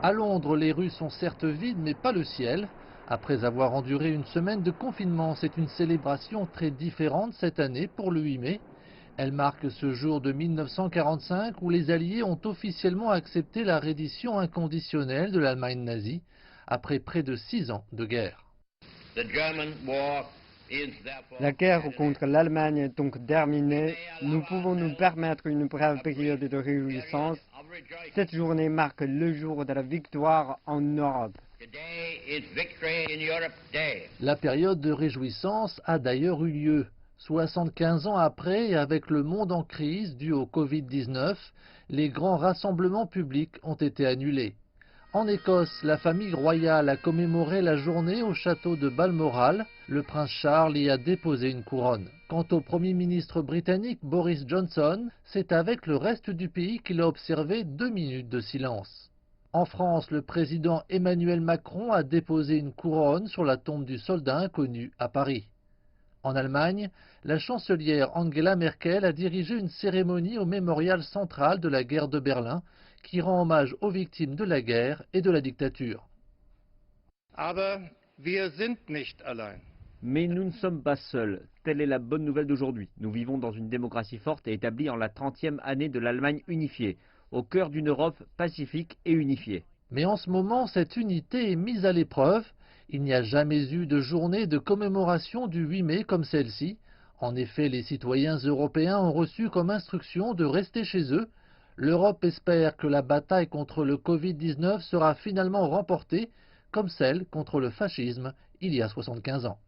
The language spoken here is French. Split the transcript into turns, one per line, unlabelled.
À Londres, les rues sont certes vides, mais pas le ciel. Après avoir enduré une semaine de confinement, c'est une célébration très différente cette année pour le 8 mai. Elle marque ce jour de 1945 où les Alliés ont officiellement accepté la reddition inconditionnelle de l'Allemagne nazie après près de 6 ans de guerre.
La guerre contre l'Allemagne est donc terminée. Nous pouvons nous permettre une brève période de réjouissance. Cette journée marque le jour de la victoire en Europe.
La période de réjouissance a d'ailleurs eu lieu. 75 ans après, et avec le monde en crise dû au Covid-19, les grands rassemblements publics ont été annulés. En Écosse, la famille royale a commémoré la journée au château de Balmoral. Le prince Charles y a déposé une couronne. Quant au Premier ministre britannique Boris Johnson, c'est avec le reste du pays qu'il a observé 2 minutes de silence. En France, le président Emmanuel Macron a déposé une couronne sur la tombe du soldat inconnu à Paris. En Allemagne, la chancelière Angela Merkel a dirigé une cérémonie au mémorial central de la guerre de Berlin qui rend hommage aux victimes de la guerre et de la dictature.
Aber wir sind nicht allein.
Mais nous ne sommes pas seuls. Telle est la bonne nouvelle d'aujourd'hui. Nous vivons dans une démocratie forte et établie en la 30e année de l'Allemagne unifiée, au cœur d'une Europe pacifique et unifiée.
Mais en ce moment, cette unité est mise à l'épreuve. Il n'y a jamais eu de journée de commémoration du 8 mai comme celle-ci. En effet, les citoyens européens ont reçu comme instruction de rester chez eux. L'Europe espère que la bataille contre le Covid-19 sera finalement remportée, comme celle contre le fascisme il y a 75 ans.